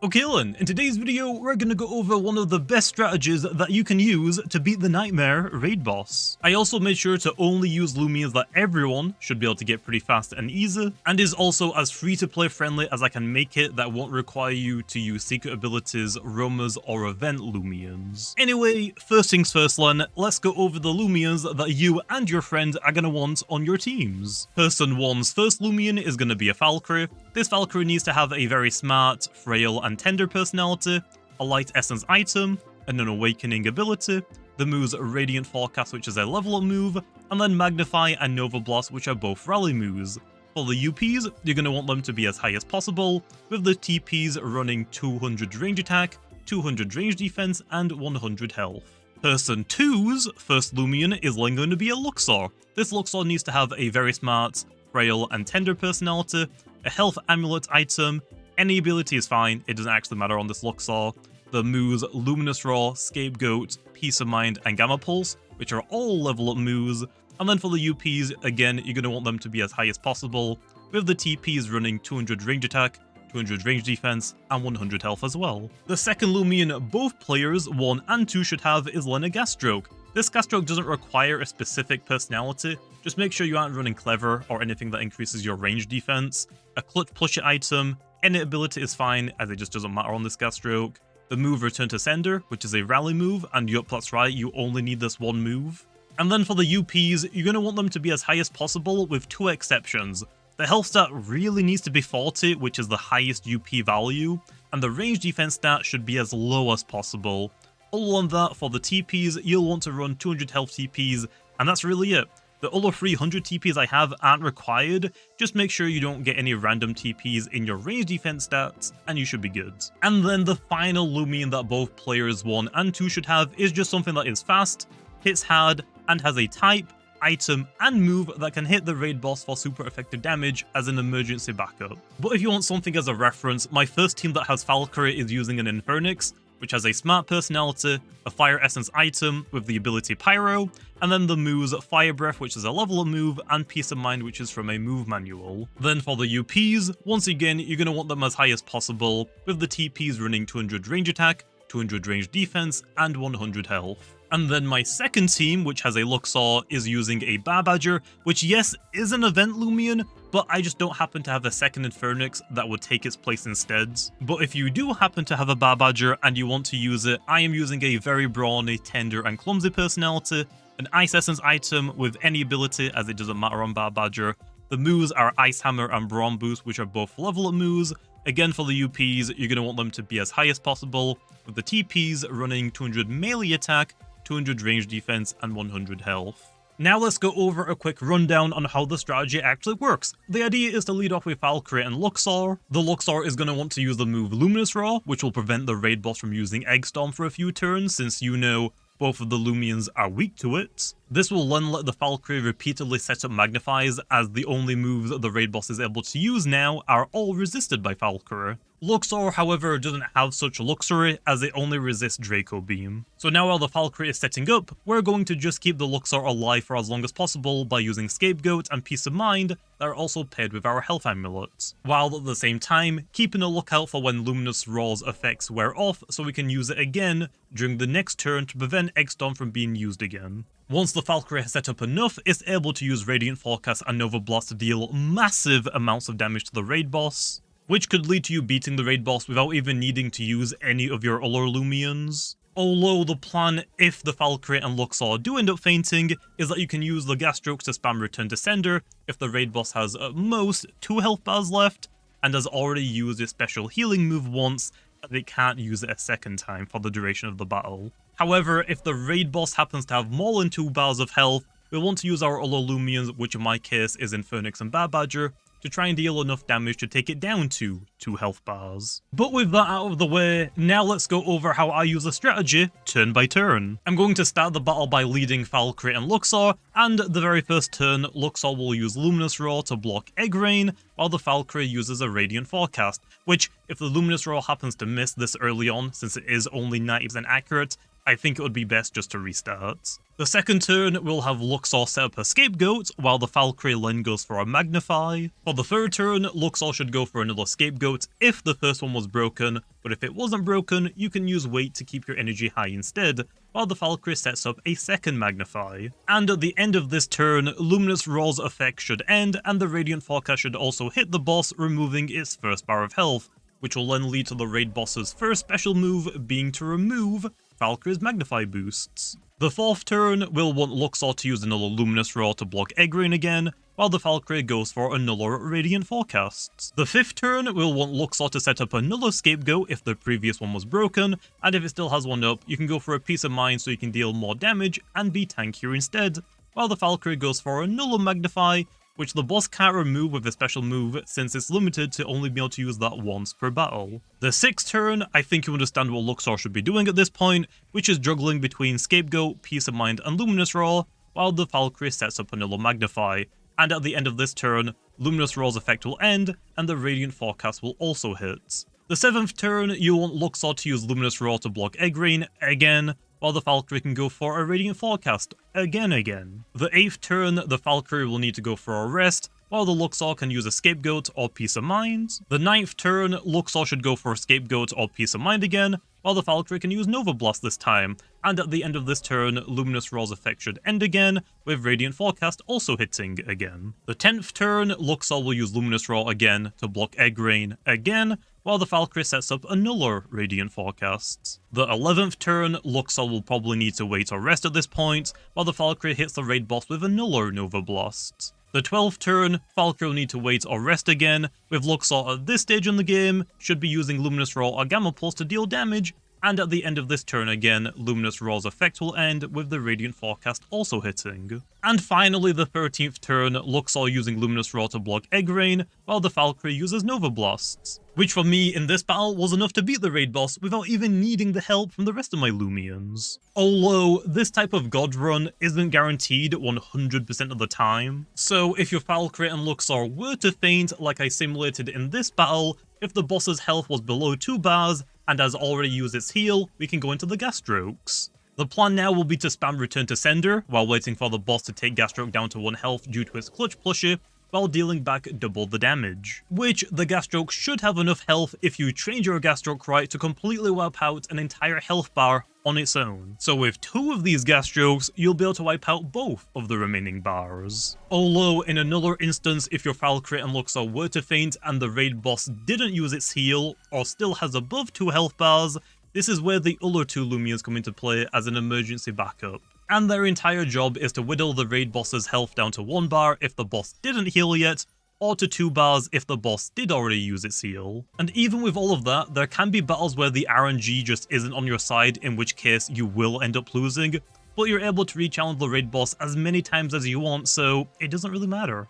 Okay then, in today's video we're gonna go over one of the best strategies that you can use to beat the Nightmare raid boss. I also made sure to only use Loomians that everyone should be able to get pretty fast and easy, and is also as free to play friendly as I can make it that won't require you to use secret abilities, roamers, or event Loomians. Anyway, first things first then, let's go over the Loomians that you and your friend are gonna want on your teams. Person 1's first Loomian is gonna be a Valkyrie. This Valkyrie needs to have a very smart, frail, and tender personality, a light essence item, and an awakening ability, the moves Radiant Forecast, which is a level up move, and then Magnify and Nova Blast, which are both rally moves. For the UPs, you're going to want them to be as high as possible, with the TPs running 200 range attack, 200 range defense, and 100 health. Person 2's first Loomian is going to be a Luxor. This Luxor needs to have a very smart, frail, and tender personality, a health amulet item. Any ability is fine, it doesn't actually matter on this Luxor. The moves Luminous Roar, Scapegoat, Peace of Mind, and Gamma Pulse, which are all level up moves. And then for the UPs, again, you're going to want them to be as high as possible, with the TPs running 200 range attack, 200 range defense, and 100 health as well. The second Loomian both players 1 and 2 should have is Lena Gasstroke. This Gasstroke doesn't require a specific personality, just make sure you aren't running Clever or anything that increases your range defense. A clutch plushie item, any ability is fine as it just doesn't matter on this Gasstroke. The move Return to Sender, which is a rally move, and yup, that's right, you only need this one move. And then for the UPs, you're going to want them to be as high as possible with 2 exceptions. The health stat really needs to be 40, which is the highest UP value, and the range defense stat should be as low as possible. Other than that, for the TPs, you'll want to run 200 health TPs, and that's really it. The other 300 TPs I have aren't required, just make sure you don't get any random TPs in your range defense stats, and you should be good. And then the final Loomian that both players 1 and 2 should have is just something that is fast, hits hard, and has a type, item, and move that can hit the raid boss for super effective damage as an emergency backup. But if you want something as a reference, my first team that has Valkyrie is using an Infernix, which has a smart personality, a fire essence item with the ability Pyro, and then the moves Fire Breath, which is a level up move, and Peace of Mind, which is from a move manual. Then for the UPs, once again, you're going to want them as high as possible, with the TPs running 200 range attack, 200 range defense, and 100 health. And then my second team, which has a Luxor, is using a Barbadger, which yes, is an event Loomian, but I just don't happen to have a second Infernix that would take its place instead. But if you do happen to have a Barbadger and you want to use it, I am using a very brawny, tender, and clumsy personality, an Ice Essence item with any ability as it doesn't matter on Barbadger. The moves are Ice Hammer and Brawn Boost, which are both level up moves. Again, for the UPs, you're going to want them to be as high as possible, with the TPs running 200 melee attack, 200 range defense, and 100 health. Now let's go over a quick rundown on how the strategy actually works. The idea is to lead off with Valkyrie and Luxor. The Luxor is going to want to use the move Luminous Roar, which will prevent the raid boss from using Egg Storm for a few turns, since you know both of the Loomians are weak to it. This will then let the Valkyrie repeatedly set up Magnifies, as the only moves the raid boss is able to use now are all resisted by Valkyrie. Luxor, however, doesn't have such luxury, as it only resists Draco Beam. So now while the Valkyrie is setting up, we're going to just keep the Luxor alive for as long as possible by using Scapegoat and Peace of Mind that are also paired with our health amulets, while at the same time keeping a lookout for when Luminous Roar's effects wear off so we can use it again during the next turn to prevent Egg Storm from being used again. Once the Valkyrie has set up enough, it's able to use Radiant Forecast and Nova Blast to deal massive amounts of damage to the raid boss, which could lead to you beating the raid boss without even needing to use any of your other Loomians. Although the plan, if the Valkyrie and Luxor do end up fainting, is that you can use the Gasstrokes to spam Return to Sender if the raid boss has at most 2 health bars left, and has already used its special healing move once, and they can't use it a second time for the duration of the battle. However, if the raid boss happens to have more than 2 bars of health, we'll want to use our other Loomians, which in my case is Infernix and Barbadger, to try and deal enough damage to take it down to 2 health bars. But with that out of the way, now let's go over how I use a strategy turn by turn. I'm going to start the battle by leading Valkyrie and Luxor, and the very first turn, Luxor will use Luminous Roar to block Egg Rain, while the Valkyrie uses a Radiant Forecast, which, if the Luminous Roar happens to miss this early on, since it is only 90% accurate, I think it would be best just to restart. The second turn, we'll have Luxor set up a Scapegoat, while the Valkyrie then goes for a Magnify. For the third turn, Luxor should go for another Scapegoat if the first one was broken, but if it wasn't broken, you can use Weight to keep your energy high instead, while the Valkyrie sets up a second Magnify. And at the end of this turn, Luminous Raw's effect should end, and the Radiant Forecast should also hit the boss, removing its first bar of health, which will then lead to the raid boss's first special move being to remove Valkyrie's Magnify boosts. The fourth turn, we'll want Luxor to use another Luminous Raw to block Egg Rain again, while the Valkyrie goes for another Radiant Forecasts. The fifth turn, we'll want Luxor to set up another Scapegoat if the previous one was broken, and if it still has one up, you can go for a Peace of Mind so you can deal more damage and be tankier instead, while the Valkyrie goes for another Magnify, which the boss can't remove with a special move since it's limited to only be able to use that once per battle. The sixth turn, I think you understand what Luxor should be doing at this point, which is juggling between Scapegoat, Peace of Mind and Luminous Raw, while the Valkyrie sets up another Magnify, and at the end of this turn, Luminous Raw's effect will end, and the Radiant Forecast will also hit. The seventh turn, you want Luxor to use Luminous Raw to block Egg Rain again, while the Valkyrie can go for a Radiant Forecast again. The eighth turn, the Valkyrie will need to go for a rest, while the Luxor can use a Scapegoat or Peace of Mind. The ninth turn, Luxor should go for a Scapegoat or Peace of Mind again, while the Valkyrie can use Nova Blast this time, and at the end of this turn, Luminous Raw's effect should end again, with Radiant Forecast also hitting again. The 10th turn, Luxor will use Luminous Raw again to block Egg Rain again, while the Valkyrie sets up another Radiant Forecast. The 11th turn, Luxor will probably need to wait or rest at this point, while the Valkyrie hits the raid boss with another Nova Blast. The 12th turn, Valkyrie will need to wait or rest again, with Luxor at this stage in the game should be using Luminous Raw or Gamma Pulse to deal damage, and at the end of this turn again, Luminous Raw's effect will end with the Radiant Forecast also hitting. And finally, the 13th turn, Luxor using Luminous Raw to block Egg Rain, while the Valkyrie uses Nova Blasts, which for me in this battle was enough to beat the raid boss without even needing the help from the rest of my Loomians. Although, this type of God run isn't guaranteed 100% of the time, so if your Valkyrie and Luxor were to faint like I simulated in this battle, if the boss's health was below 2 bars, and has already used its heal, we can go into the gas strokes. The plan now will be to spam Return to Sender, while waiting for the boss to take gas stroke down to 1 health due to its clutch plushie, while dealing back double the damage. Which, the gas stroke should have enough health if you trained your gas stroke right to completely wipe out an entire health bar on its own. So with 2 of these gas strokes, you'll be able to wipe out both of the remaining bars. Although, in another instance, if your Valkyrie and Luxor were to faint and the raid boss didn't use its heal, or still has above 2 health bars, this is where the other 2 Loomians come into play as an emergency backup. And their entire job is to whittle the raid boss's health down to 1 bar if the boss didn't heal yet, or to 2 bars if the boss did already use its heal. And even with all of that, there can be battles where the RNG just isn't on your side, in which case you will end up losing, but you're able to re-challenge the raid boss as many times as you want, so it doesn't really matter.